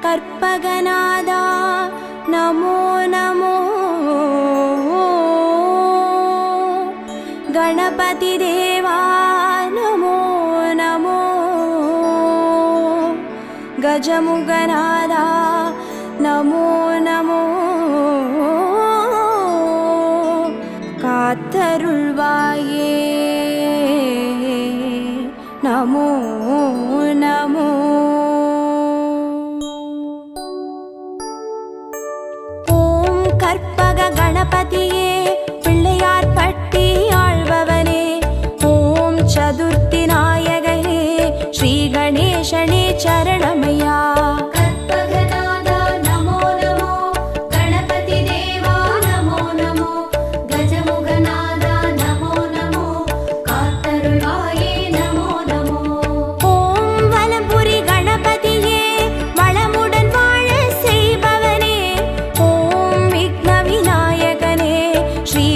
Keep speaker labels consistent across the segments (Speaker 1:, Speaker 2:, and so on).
Speaker 1: கற்பகநாதா நமோ நமோ. गणपति देवा नमो नमो. गजमुगनादा नमो नमो. कात्तरुள்வாயே नमो नमो. ஓம் கற்பக கணபதியே பிள்ளையார் பட்டி ஆழ்பவனே. ஓம் சதுர்த்தி நாயகனே ஸ்ரீ கணேசனே சரணமையா.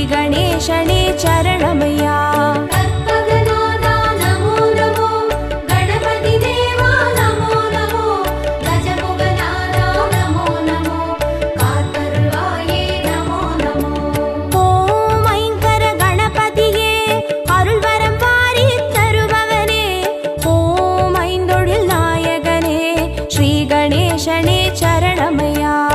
Speaker 1: गणेशने चरणमया.
Speaker 2: कल्पगनादा नमो नमो. गणपति देवा नमो नमो. गजमुगनादा नमो नमो. कातरुळाये नमो नमो.
Speaker 1: ஓம் ஐங்கர கணபதியே அருள்வரம் வாரி தருபவனே. ஓம் ஐந்தொழில் நாயகனே ஸ்ரீ கணேசனே சரணமயா.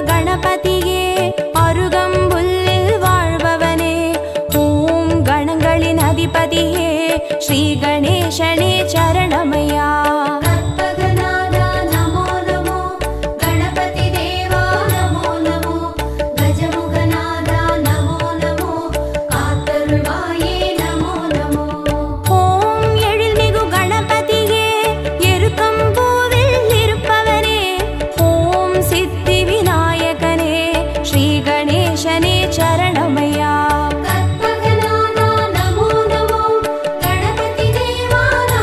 Speaker 1: கணபதியே அருகம்புல்லில் வாழ்பவனே. ஓம் கணங்களின் அதிபதியே ஸ்ரீ கணேசனே சரணமயா.
Speaker 2: கற்பகநாதா நமோ நமோ. கணபதி தேவா நமோ நமோ. கஜமுகநாதா நமோ நமோ. காத்தருள்வாயே நமோ நமோ.
Speaker 1: ஓம் எழில்மிகு கணபதியே எருக்கம்பூவில் இருப்பவனே. ஓம் சித்தி விநாயகனே ஸ்ரீ கணேசனே சரணமயா.
Speaker 2: கற்பகநாதா நமோ நமோ. கணபதி தேவா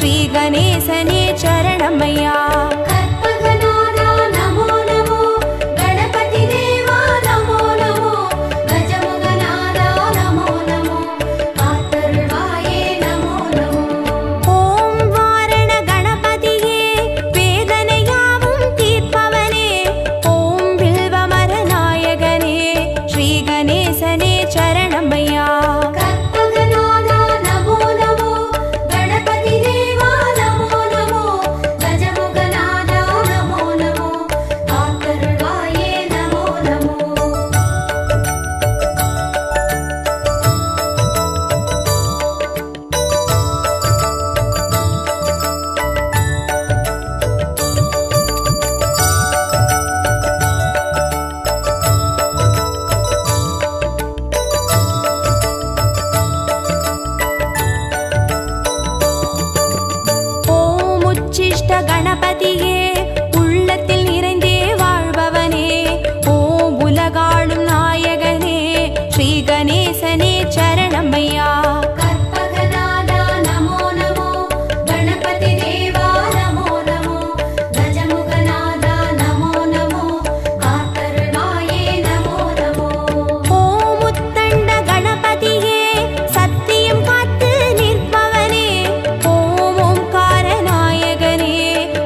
Speaker 1: ஸ்ரீ கணேசனே சரணமையா.
Speaker 2: கற்பகநாதா நமோ நமோ, கணபதி தேவா நமோ நமோ, கஜமுகநாதா நமோ நமோ, காத்தருள்வாயே நமோ நமோ.
Speaker 1: ஓம் வாரண கணபதியே வேதனையாவும் தீர்ப்பவனே, ஓம் வில்வமர நாயகனே ஸ்ரீ கணேசனே சரணமையா.
Speaker 2: கற்பகநாதா நமோ நமோ, கணபதி தேவா நமோ நமோ, கஜமுகநாதா நமோ நமோ, காத்தருள்வாயே நமோ நமோ.
Speaker 1: ஓம் உச்சிஷ்ட கணபதியே உள்ளத்தில் நிறைந்தே வாழ்பவனே, ஓம் உலகாளும் நாயகனே ஸ்ரீ கணேசனே சரணமையா.
Speaker 2: கற்பகநாதா நமோ நமோ, கணபதி தேவா நமோ நமோ, கஜமுகநாதா நமோ நமோ, காத்தருள்வாயே நமோ நமோ.
Speaker 1: ஓம் உத்தண்ட கணபதியே சத்தியம் காத்து நிற்பவனே, ஓம் ஓம்கார நாயகனே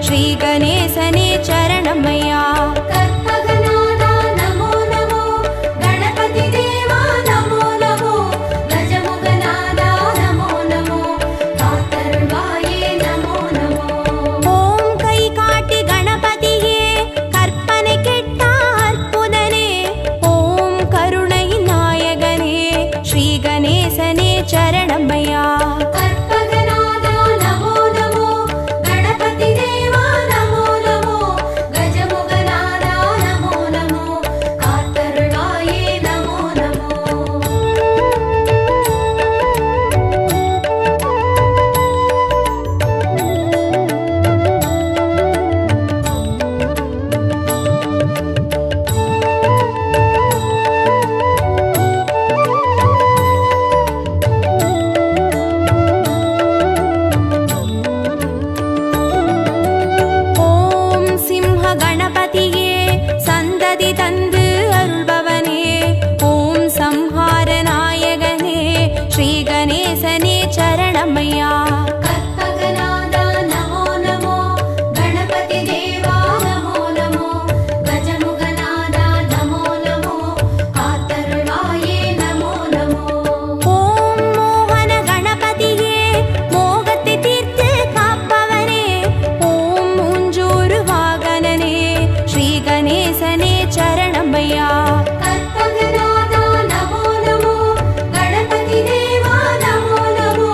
Speaker 1: ஸ்ரீ கணேசனே சரணமையா.
Speaker 2: கற்பகநாதா நமோ நமோ, கணபதி தேவா நமோ நமோ, கஜமுகநாதா நமோ நமோ, காத்தருள்வாயே நமோ நமோ.
Speaker 1: ஓம் கை காட்டி கணபதியே கற்பனை கெட்ட அற்புதனே, ஓம் கருணை நாயகனே ஸ்ரீ கணேசனே சரணமையா.
Speaker 2: கற்பகநாதா நமோ நமோ, கணபதி தேவா நமோ நமோ, கஜமுகநாதா நமோ நமோ, காத்தருள்வாயே நமோ நமோ.
Speaker 1: ஓம் சிம்ஹ கணபதியே சந்ததி தந்து அருள்பவனே, ஓம் சம்ஹார நாயகனே ஸ்ரீ கணேசனே சரணமையா.
Speaker 2: கற்பகநாதா நமோ நமோ, கணபதி தேவா நமோ நமோ, கஜமுகநாதா நமோ நமோ, காத்தருள்வாயே நமோ நமோ.
Speaker 1: ஓம் மோகன கணபதியே மோகத்தை தீர்த்து காப்பவனே, ஓம் மூஞ்சூறு வாகனனே ஸ்ரீ கணேசனே சரணமையா.
Speaker 2: கற்பகநாதா நமோ நமோ, கணபதி தேவா நமோ நமோ,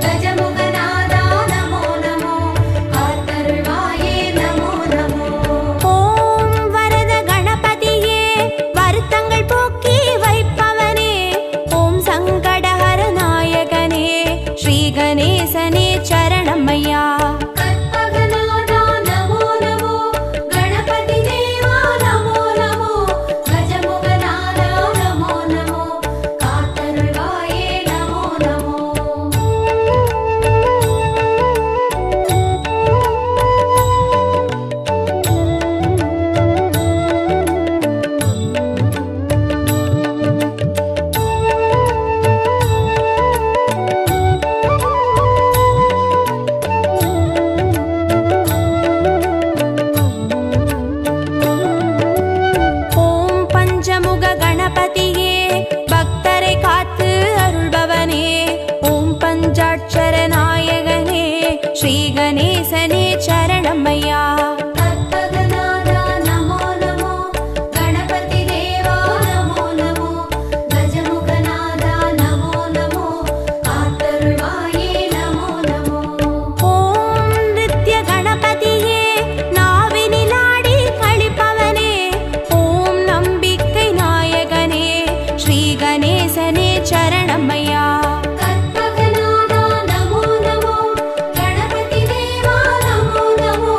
Speaker 2: கஜமுகநாதா நமோ நமோ, காத்தருள்வாயே நமோ நமோ.
Speaker 1: ஓம் வரத கணபதியே வருத்தங்கள் போக்கி வைப்பவனே, ஓம் சங்கடஹர நாயகனே ஸ்ரீ கணேசனே சரணமையா.
Speaker 2: கற்பகநாதா நமோ நமோ, கணபதி தேவா நமோ நமோ, கஜமுகநாதா நமோ நமோ, காத்தருள்வாயே நமோ நமோ.
Speaker 1: ஓம் பஞ்சமுக கணபதியே பக்தரை காத்து அருள்பவனே, ஓம் பஞ்சாட்சர நாயகனே ஸ்ரீ கணேசனே சரணமையா.
Speaker 2: கற்பகநாதா நமோ நமோ, கணபதி தேவா நமோ நமோ, கஜமுகநாதா நமோ நமோ, காத்தருள்வாயே நமோ நமோ.
Speaker 1: ஓம் நித்ய கணபதியே நாவினிலாடி கழிப்பவனே, ஓம் நம்பிக்கை நாயகனே ஸ்ரீ கணேசனே சரணமையா.
Speaker 2: கற்பகநாதா நமோ நமோ, கணபதி தேவா நமோ நமோ,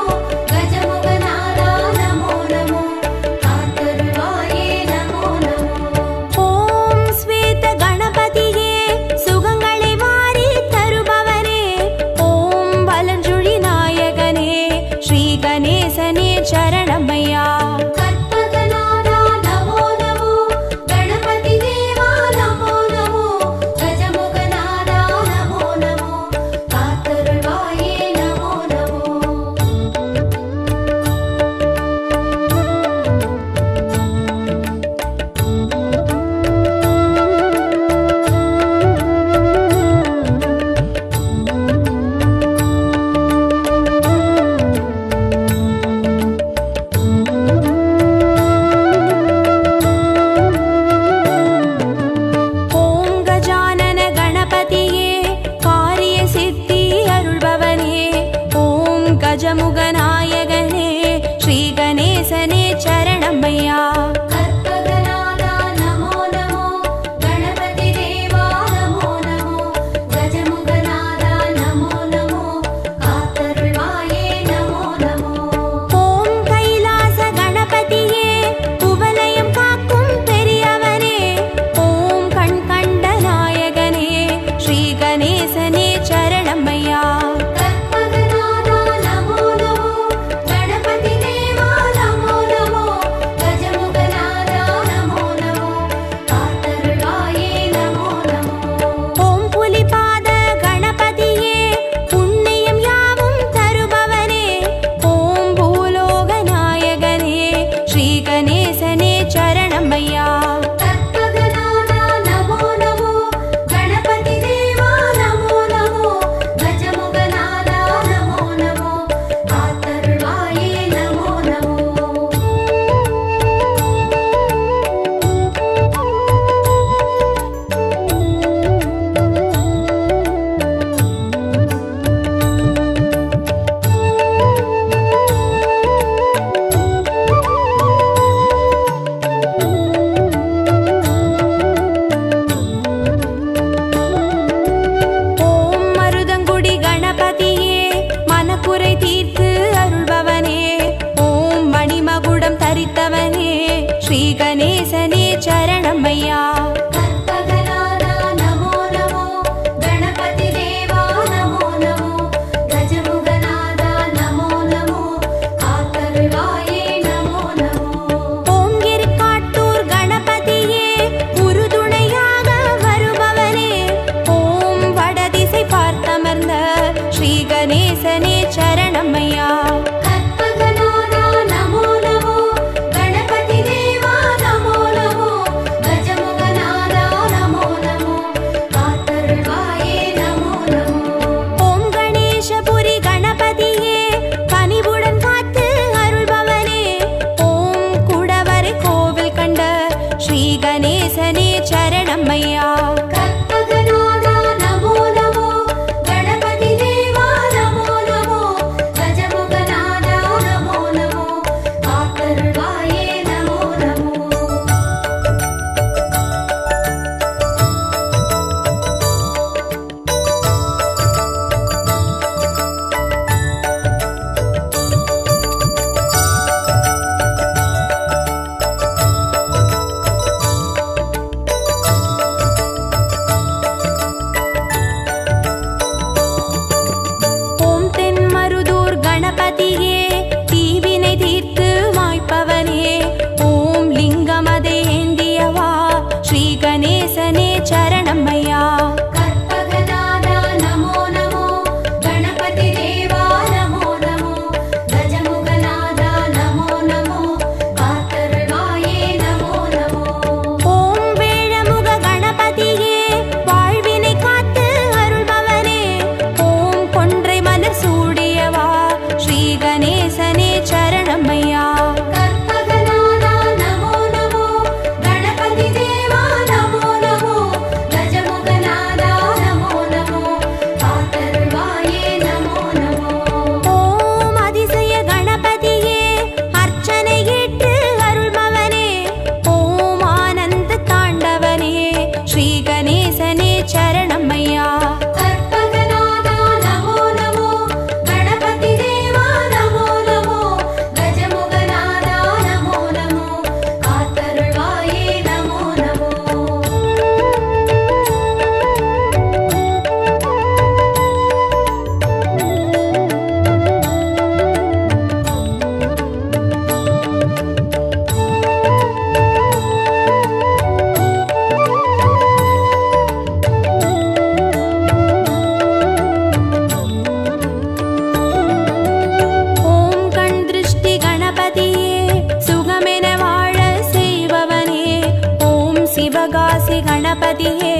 Speaker 1: கணேசனே சரணமையா.
Speaker 2: கற்பகநாதா நமோ நமோ, கணபதி தேவா நமோ நமோ, கஜமுகநாதா நமோ நமோ, காத்தருள்வாயே நமோ நமோ.
Speaker 1: ஓம் கணேசபுரி கணபதியே கனிவுடன் காத்து அருள்பவனே, ஓம் குடவரை கோவில் கண்ட ஸ்ரீ கணேசனே சரணமையா.
Speaker 2: கற்பகநாதா நமோ நமோ, கணபதி தேவா நமோ நமோ, கஜமுகநாதா நமோ நமோ, காத்தருள்வாயே நமோ நமோ.
Speaker 1: ஓம் தென்மருதூர் கணபதியே தீவினை தீர்த்து மாய்ப்பவனே, ஓம் லிங்கமதை ஏந்தியவா ஸ்ரீ கணேசனே சரணமையா.
Speaker 2: கற்பகநாதா நமோ நமோ, கணபதி தேவா நமோ நமோ, கஜமுகநாதா நமோ நமோ, காத்தருள்வாயே நமோ நமோ.
Speaker 1: ஓம் வேழமுக கணபதியே வாழ்வினை காத்து அருள்பவனே, ஓம் கொன்றை மலர் சூடியவா ஸ்ரீ கணேசனே சரணமையா.
Speaker 2: கற்பகநாதா நமோ நமோ, கணபதி தேவா நமோ நமோ, கஜமுகநாதா நமோ நமோ, காத்தருள்வாயே நமோ நமோ.
Speaker 1: ஓம் அதிசய கணபதியே அர்ச்சனை ஏற்று அருள்பவனே, ஓம் ஆனந்த தாண்டவனே ஸ்ரீ கணேசனே சரணமையா.
Speaker 2: கற்பகநாதா நமோ நமோ, கணபதி தேவா நமோ நமோ, கஜமுகநாதா நமோ நமோ, காத்தருள்வாயே நமோ நமோ.
Speaker 1: ஓம் கண் திருஷ்டி கணபதியே சுகமென வாழ செய்பவனே, ஓம் சிவகாசி கணபதியே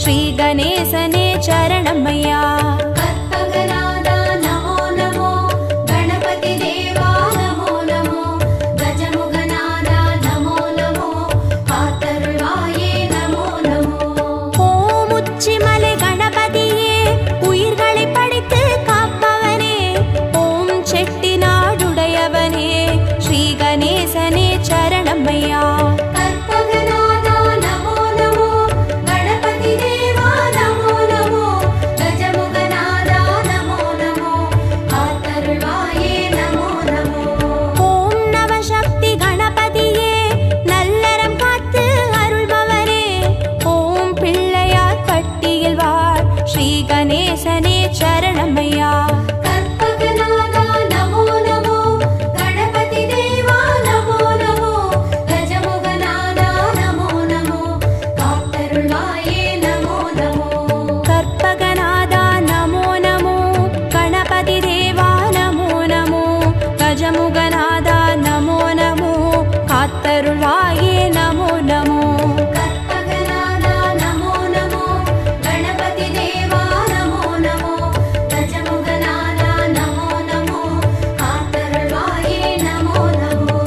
Speaker 1: ஸ்ரீ கணேசனே சரணமையா.
Speaker 2: கற்பகநாதா நமோ நமோ, கணபதி தேவா நமோ நமோ, கஜமுகநாதா நமோ நமோ, காத்தருள்வாயே நமோ நமோ.
Speaker 1: ஓம் உச்சிமலை கணபதியே உயிர்களை படைத்து காப்பவனே, ஓம் செட்டிநாடுடையவனே ஸ்ரீ கணேசனே சரணமையா.
Speaker 2: கற்பகநாதா நமோ நமோ, கணபதி தேவா நமோ நமோ, கஜமுகநாதா நமோ நமோ, காத்தருள்வாயே நமோ நமோ.
Speaker 1: ஓம் நவசக்தி கணபதியே நல்லறம் காத்து அருள்பவரே, ஓம் பிள்ளையார் பட்டியில் வாழ் ஸ்ரீ கணேசனே சரணமையா.
Speaker 2: கற்பகநாதா நமோ நமோ, கணபதி தேவா நமோ நமோ, கஜமுகநாதா நமோ நமோ, காத்தருள்வாயே நமோ நமோ.
Speaker 1: கற்பகநாதா நமோ நமோ, கணபதி தேவா நமோ நமோ, கஜமுகநாதா நமோ நமோ, காத்தருள்வாயே நமோ நமோ.
Speaker 2: கற்பகநாதா நமோ நமோ, கணபதி தேவா நமோ நமோ, கஜமுகநாதா நமோ நமோ, காத்தருள்வாயே நமோ நமோ.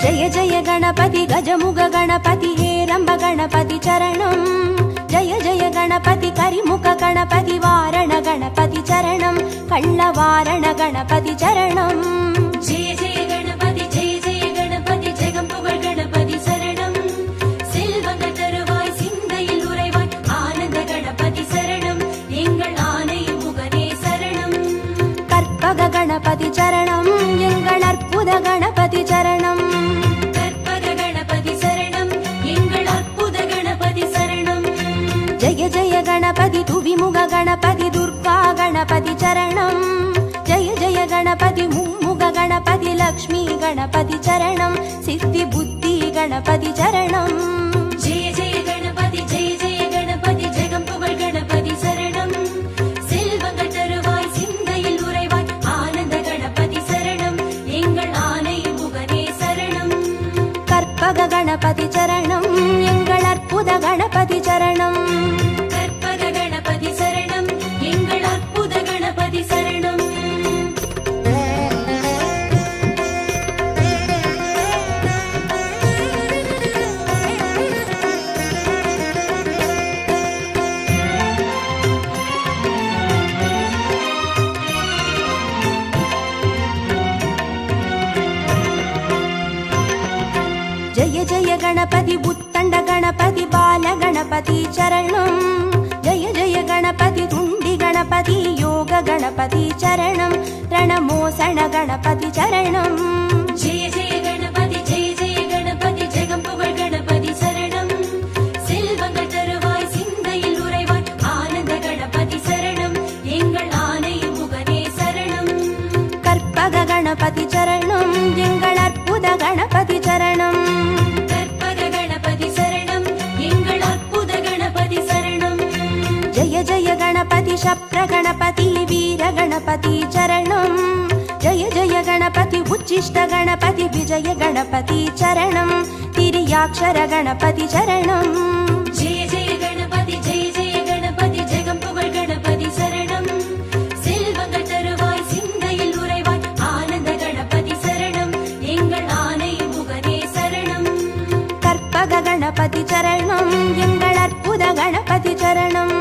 Speaker 1: जय जय गणपति गजमुग गणपति हेरंब गणपति चरणं, जय जय गणपति करिमुख गणपति वारण गणपति चरणं, कल्लवारण गणपति चरणं.
Speaker 2: जय जय गणपति जगம்புகழ் गणपति சரணம், செல்வங்கள் தருவாய் சிந்தையில் உறைவாய் ஆனந்த गणपति
Speaker 1: லக்ஷ்மி கணபதி சரணம் சித்தி புத்தி கணபதி சரணம்
Speaker 2: ஜெய ஜெய கணபதி ஜெய ஜெய கணபதி ஜெகம் புகழ் கணபதி சரணம் செல்வங்கள் தருவாய் சிந்தையில் உறைவாய் ஆனந்த கணபதி சரணம் எங்கள் ஆனை முகனே சரணம்
Speaker 1: கற்பக கணபதி சரணம் எங்கள் அற்புத கணபதி சரணம்
Speaker 2: கற்பக கணபதி சரணம் எங்கள் அற்புத கணபதி சரணம்
Speaker 1: ஜெய ஜெய கணபதி உத்தண்ட கணபதி பால கணபதி சரணம் ஜெய ஜெய கணபதி துண்டி கணபதி யோக கணபதி சரணம் ரணமோசன கணபதி சரணம்
Speaker 2: ஜெய ஜெய கணபதி ஜெய ஜெய கணபதி ஜெகம் புகழ் கணபதி சரணம் செல்வங்கள் தருவாய் சிந்தையில் உறைவாய் ஆனந்த கணபதி சரணம் எங்கள் ஆனை முகனே சரணம்
Speaker 1: கற்பக கணபதி சரணம் எங்கள் அற்புத கணபதி சரணம்
Speaker 2: கற்பக கணபதி சரணம் எங்கள் அற்புத கணபதி சரணம்
Speaker 1: ஜெய ஜெய கணபதி சப்ர கணபதி வீர கணபதி சரணம் ஜெய ஜெய கணபதி உச்சிஷ்ட கணபதி விஜய கணபதி சரணம் திரியாட்சர கணபதி சரணம்
Speaker 2: ஜெய ஜெய கணபதி ஜெய ஜெய கணபதி ஜெகம் புகழ் கணபதி சரணம் செல்வங்கள் தருவாய் சிந்தையில் உறைவாய் ஆனந்த கணபதி சரணம் எங்கள் ஆனை முகனே சரணம்
Speaker 1: கற்பக கணபதி சரணம் எங்கள் அற்புத கணபதி சரணம்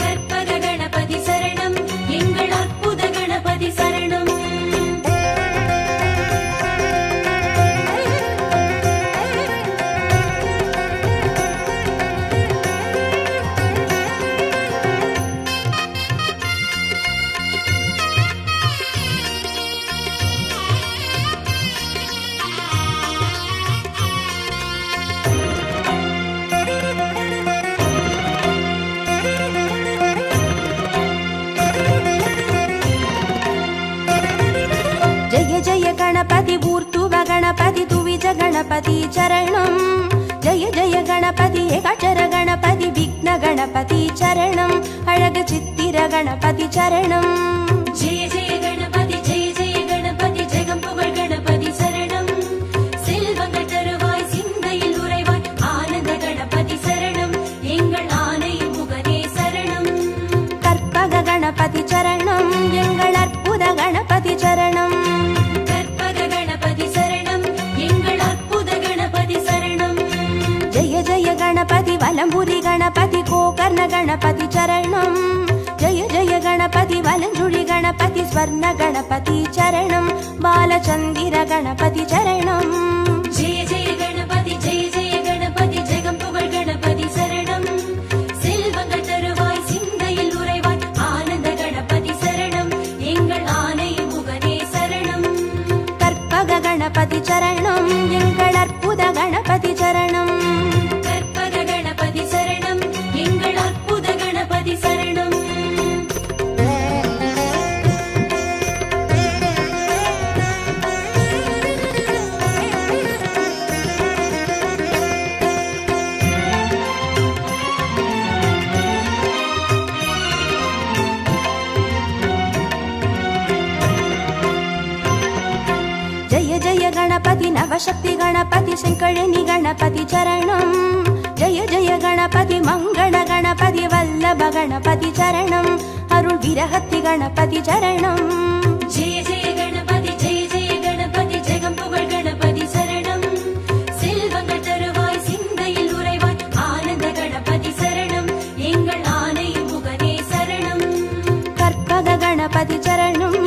Speaker 2: கற்பக கணபதி சரணம் எங்கள் அற்புத கணபதி சரணம்
Speaker 1: ஜெய ஜெய கணபதி ஊர்த்துவ கணபதி துவிஜ கணபதி சரணம் ஜெய ஜெய கணபதி ஏகாட்சர கணபதி விக்ன கணபதி சரணம் அழகு சித்திர கணபதி சரணம்
Speaker 2: ஜெய ஜெய கணபதி ஜெய ஜெய கணபதி ஜெகம் புகழ் கணபதி சரணம் செல்வங்கள் தருவாய் சிந்தையில் உறைவாய் ஆனந்த கணபதி சரணம் எங்கள் ஆனை முகனே சரணம்
Speaker 1: கற்பக கணபதி சரணம் எங்கள் அற்புத கணபதி சரணம்
Speaker 2: கற்பக கணபதி சரணம் எங்கள் அற்புத கணபதி சரணம்
Speaker 1: ஜெய ஜெய கணபதி வலம்புரி கணபதி கோகர்ண கணபதி சரணம் ஜெய ஜெய கணபதி வலஞ்சுழி கணபதி ஸ்வர்ண கணபதி சரணம் பாலச்சந்திர கணபதி சரணம்
Speaker 2: ஜெய ஜெய கணபதி ஜெய ஜெய கணபதி ஜெகம் புகழ் கணபதி சரணம் செல்வங்கள் தருவாய் சிந்தையில் உறைவாய் ஆனந்த கணபதி சரணம் எங்கள் ஆனை முகனே சரணம்
Speaker 1: கற்பக கணபதி சரணம் எங்கள் அற்புத கணபதி சரணம்
Speaker 2: கற்பக கணபதி சரணம் எங்கள் அற்புத கணபதி சரணம்
Speaker 1: ஜெய ஜெய கணபதி நவசக்தி கணபதி செங்கழனி கணபதி சரணம் ஜெய ஜெய கணபதி மங்கள கணபதி வல்லப கணபதி சரணம் அருள் விரகத்தி கணபதி சரணம்
Speaker 2: ஜெய ஜெய கணபதி ஜெய ஜெய கணபதி ஜெகம் புகழ் கணபதி சரணம் செல்வங்கள் தருவாய் சிந்தையில் உறைவாய் ஆனந்த கணபதி சரணம் எங்கள் ஆனை முகனே சரணம்
Speaker 1: கற்பக கணபதி சரணம்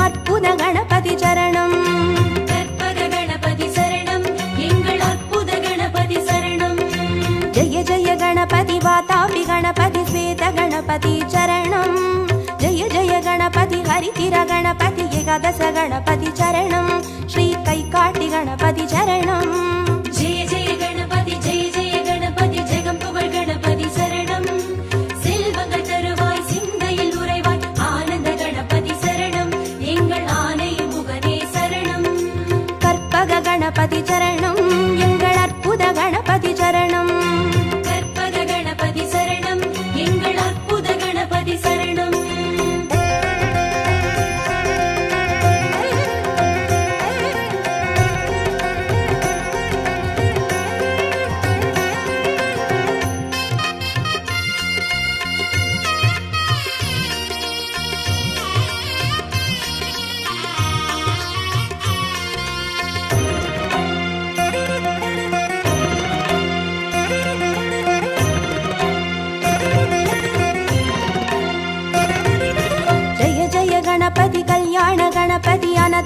Speaker 1: அற்புத கணபதி சரணம்
Speaker 2: கற்பக கணபதி சரணம் எங்கள் அற்புத கணபதி சரணம்
Speaker 1: ஜெய ஜெய கணபதி வாதாபி கணபதி ஸ்வேத கணபதி சரணம் ஜெய ஜெய கணபதி ஹரிதிர கணபதி ஏகாதச கணபதி சரணம் ஸ்ரீ கைகாட்டி கணபதி சரணம்
Speaker 2: ஜெய ஜெய கணபதி ஜெய ஜெய கணபதி ஜெகம் புகழ் கணபதி சரணம் செல்வங்கள் தருவாய் சிந்தையில் உறைவாய் ஆனந்த கணபதி சரணம் எங்கள் ஆனை முகனே சரணம்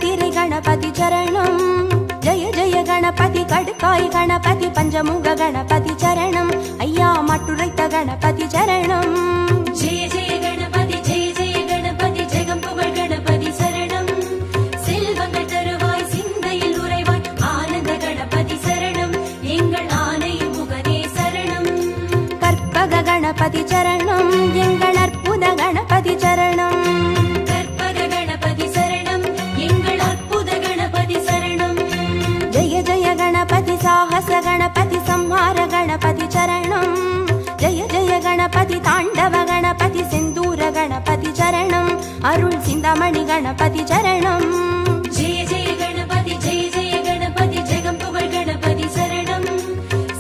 Speaker 1: திரை கணபதி சரணம். ஜெய ஜெய கணபதி கடுக்காய் கணபதி பஞ்சமுக கணபதி சரணம். ஐயா மட்டுரைத்த கணபதி சரணம்.
Speaker 2: ஜெய ஜெய கணபதி ஜெய ஜெய கணபதி ஜெகம் புகழ் கணபதி சரணம். செல்வங்கள் தருவாய் சிந்தையில் உறைவாய் ஆனந்த கணபதி சரணம். எங்கள் ஆனை முகனே சரணம்.
Speaker 1: கற்பக கணபதி சரணம். எங்கள் அற்புத கணபதி சரணம்.
Speaker 2: கற்பக கணபதி சரணம். எங்கள் அற்புத கணபதி சரணம்.
Speaker 1: ஜெய ஜெய கணபதி சாகச கணபதி சம்ஹார கணபதி சரணம். ஜெய ஜெய கணபதி தாண்டவ கணபதி செந்தூர கணபதி சரணம். அருள் சிந்தாமணி கணபதி சரணம்.
Speaker 2: ஜெய ஜெய கணபதி ஜெய ஜெய கணபதி ஜெகம் புகழ் கணபதி சரணம்.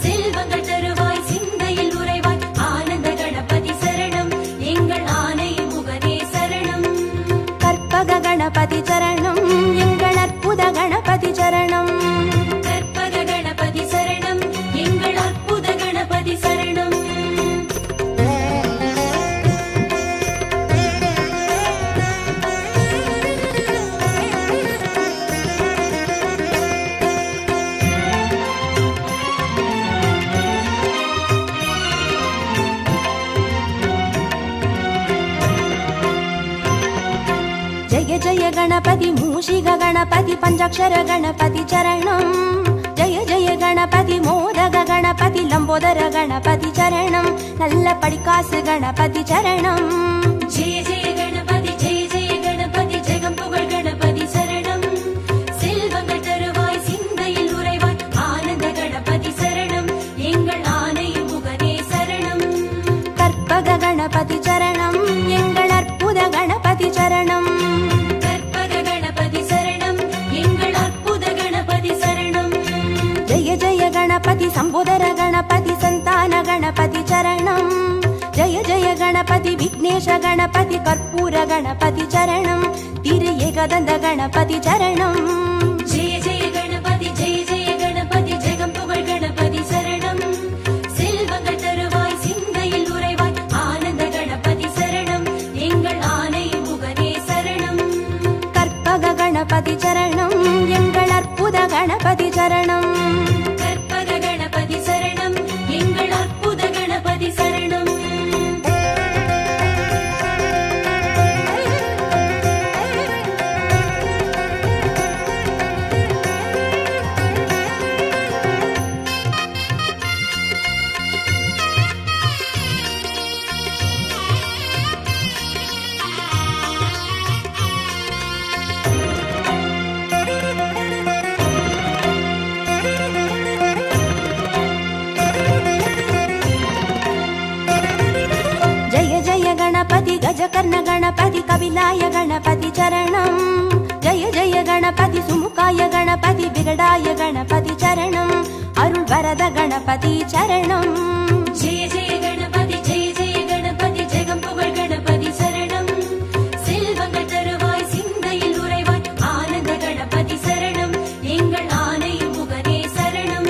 Speaker 2: செல்வங்கள் தருவாய் சிந்தையில் உறைவாய் ஆனந்த கணபதி சரணம். எங்கள் ஆனை முகனே சரணம்.
Speaker 1: கற்பக கணபதி சரணம். எங்கள் அற்புத கணபதி சரணம்.
Speaker 2: கற்பக கணபதி சரணம். எங்கள் அற்புத கணபதி சரணம்.
Speaker 1: ஜெய ஜெய கணபதி மூஷிக கணபதி பஞ்சாட்சர கணபதி சரணம். ஜெய ஜெய கணபதி மோதக கணபதி லம்போதர கணபதி சரணம். நல்ல படிக்காசு கணபதி சரணம்.
Speaker 2: ஜெய ஜெய கணபதி ஜெய ஜெய கணபதி ஜெகம் புகழ் கணபதி சரணம். செல்வங்கள் தருவாய் சிந்தையில் உறைவாய் ஆனந்த கணபதி சரணம். எங்கள் ஆனை முகனே சரணம்.
Speaker 1: கற்பக கணபதி சரணம். எங்கள் அற்புத கணபதி சரணம்.
Speaker 2: கற்பக கணபதி சரணம். எங்கள் அற்புத கணபதி சரணம்.
Speaker 1: ஜெய ஜெய கணபதி சம்போதர கணபதி சந்தான கணபதி சரணம். ஜெய ஜெய கணபதி விக்னேஷ கணபதி கற்பூர கணபதி சரணம். திரு ஏகதந்த கணபதி சரணம்.
Speaker 2: ஜெய ஜெய கணபதி ஜெய ஜெய கணபதி ஜெகம் புகழ் கணபதி சரணம். செல்வங்கள் தருவாய் சிந்தையில் உறைவாய் ஆனந்த கணபதி சரணம். எங்கள் ஆனை முகனே சரணம்.
Speaker 1: கற்பக கணபதி சரணம். எங்கள் அற்புத கணபதி சரணம்.
Speaker 2: கற்பக கணபதி சரணம். எங்கள் அற்புத கணபதி சரணம்.
Speaker 1: ஜெய ஜெய கணபதி கஜகர்ண கணபதி கபிலாய கணபதி சரணம். ஜெய ஜெய கணபதி சுமுகாய கணபதி விகடாய கணபதி சரணம். அருள் வரத கணபதி சரணம்.
Speaker 2: ஜெய ஜெய கணபதி ஜெய ஜெய கணபதி ஜெகம் புகழ் கணபதி சரணம். செல்வங்கள் தருவாய் சிந்தையில் உறைவாய் ஆனந்த கணபதி சரணம். எங்கள் ஆனை முகனே சரணம்.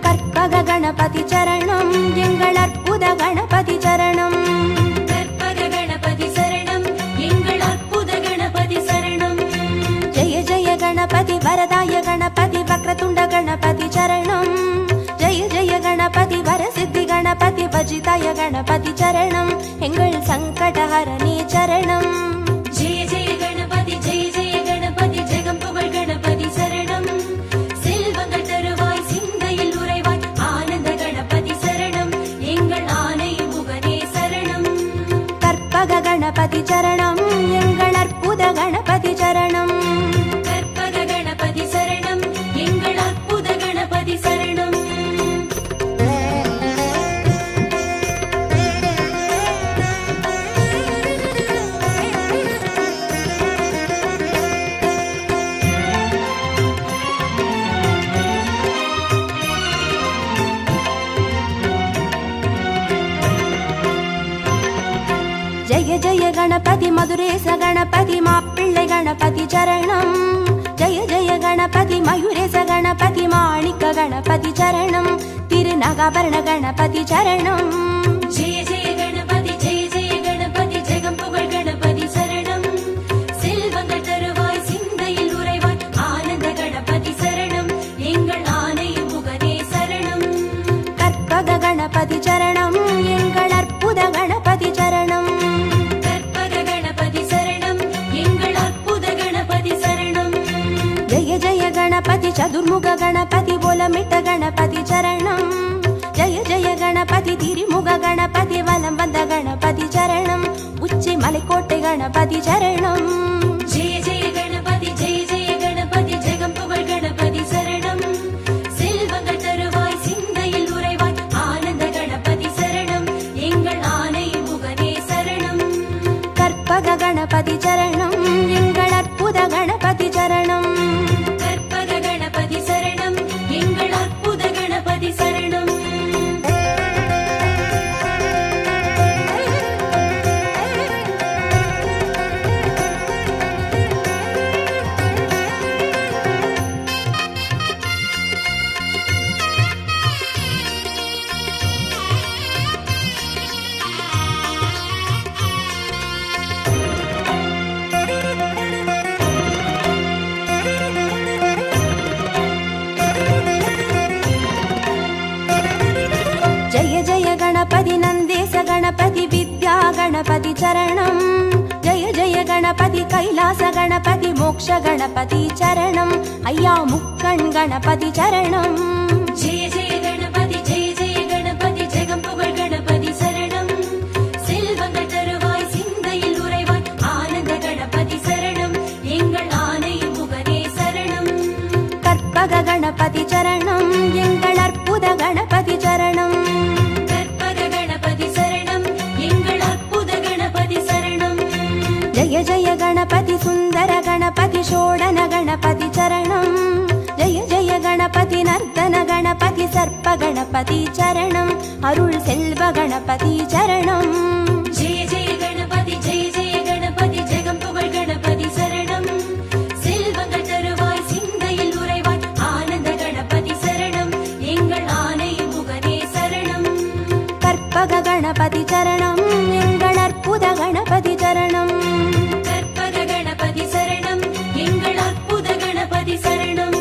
Speaker 1: கற்பக கணபதி சரணம். எங்கள் அற்புத கணபதி சரணம்.
Speaker 2: கற்பக கணபதி சரணம். எங்கள் அற்புத கணபதி சரணம்.
Speaker 1: ஜெய ஜெய கணபதி வரதாய கணபதி வக்ரதுண்ட கணபதி சரணம். ஜெய ஜெய கணபதி வரசித்தி கணபதி வஜிதாய கணபதி சரணம். எங்கள் சங்கடஹரணி சரணம்.
Speaker 2: ஜெய ஜெய கணபதி ஜெய ஜெய கணபதி ஜெகம் புகழ் கணபதி சரணம். செல்வங்கள் தருவாய் சிந்தையில் உறைவாய் ஆனந்த கணபதி சரணம். எங்கள் ஆனை முகனே சரணம்.
Speaker 1: கற்பக கணபதி சரணம். எங்கள் அற்புத கணபதி சரணம்.
Speaker 2: கற்பக கணபதி சரணம். எங்கள் அற்புத கணபதி சரணம்.
Speaker 1: ஜெய ஜெய கணபதி மதுரேச கணபதி மாப்பிள்ளை கணபதி சரணம். ஜெய ஜெய கணபதி மயூரேச கணபதி மாணிக்க கணபதி சரணம். திருநகாபரண கணபதி சரணம்.
Speaker 2: ஜெய ஜெய கணபதி ஜெய ஜெய கணபதி ஜெகம் புகழ் கணபதி சரணம். செல்வங்கள் தருவாய் சிந்தையில் உறை
Speaker 1: చతుర్ముఖ గణపతి బోలమిట్ట గణపతి చరణం జయ జయ గణపతి తిరిముఖ గణపతి వలం వంద గణపతి చరణం ఉచ్చి మలకోటె గణపతి చరణం
Speaker 2: ஜெய ஜெய கணபதி ஜெய ஜெய கணபதி ஜெகம் புகழ் கணபதி சரணம் செல்வங்கள் தருவாய் சிந்தையில் உறைவாய் ஆனந்த கணபதி சரணம் எங்கள் ஆனை முகனே சரணம்
Speaker 1: கற்பக கணபதி சரணம் எங்கள் அற்புத கணபதி சரணம்
Speaker 2: கற்பக கணபதி சரணம் எங்கள் அற்புத கணபதி சரணம்
Speaker 1: జయ జయ గణపతి నందేశ గణపతి విద్యా గణపతి చరణం జయ జయ గణపతి కైలాస గణపతి మోక్ష గణపతి చరణం అయ్యా ముక్కణ్ గణపతి చరణం
Speaker 2: ஜெய ஜெய கணபதி ஜெய ஜெய கணபதி ஜெகம் புகழ் கணபதி சரணம் செல்வங்கள் தருவாய் சிந்தையில் உறைவாய் ஆனந்த கணபதி சரணம் எங்கள் ஆனை முகனே சரணம்
Speaker 1: கற்பக கணபதி சரணம் எங்கள் அற்புத கணபதி சரணம்
Speaker 2: கற்பக கணபதி சரணம் எங்கள் அற்புத கணபதி சரணம்
Speaker 1: ஜய ஜய கணபதி சுந்தர கணபதி ஷோடன கணபதி சரணம் ஜய ஜய கணபதி நர்த்தன கணபதி சர்ப்ப கணபதி சரணம் அருள் செல்வ கணபதி சரணம்
Speaker 2: ஜெய ஜெய கணபதி ஜெய ஜெய கணபதி ஜெகம் புகழ் கணபதி சரணம் செல்வங்கள் தருவாய் சிந்தையில் உறைவாய் ஆனந்த கணபதி சரணம் எங்கள் ஆனை முகனே சரணம்
Speaker 1: கற்பக கணபதி சரணம் எங்கள் அற்புத கணபதி சரணம்
Speaker 2: கற்பக கணபதி சரணம் எங்கள் அற்புத கணபதி சரணம்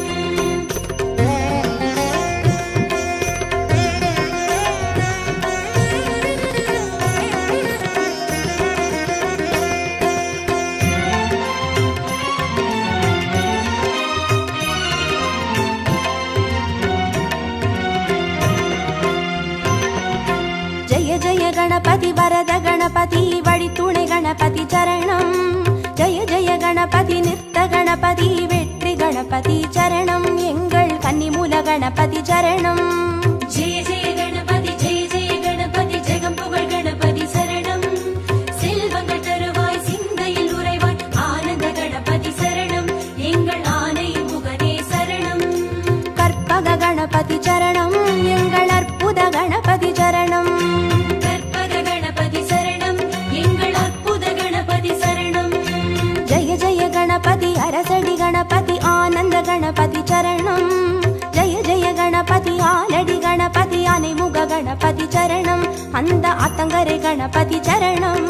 Speaker 1: ஜய ஜய கணபதி வரத கணபதி வழித்துணை கணபதி சரணம் ஜய ஜய கணபதி நிறுத்த கணபதி வெற்றி கணபதி சரணம் எங்கள் கன்னிமூல கணபதி சரணம்
Speaker 2: ஜெய ஜெய கணபதி ஜெய ஜெய கணபதி ஜெகம் புகழ் கணபதி சரணம் செல்வங்கள் தருவாய் சிந்தையில் உறைவாய் ஆனந்த கணபதி சரணம் எங்கள் ஆனை முகனே சரணம்
Speaker 1: கற்பக கணபதி சரணம் எங்கள் அற்புத கணபதி சரணம்
Speaker 2: கற்பக கணபதி சரணம் எங்கள் அற்புத கணபதி சரணம்
Speaker 1: ஜய ஜய கணபதி அரசடி கணபதி ஆனந்த கணபதி சரணம் ஜய ஜய கணபதி ஆலடி கணபதி அனைமுக கணபதி சரணம் அந்த அத்தங்கரை கணபதி சரணம்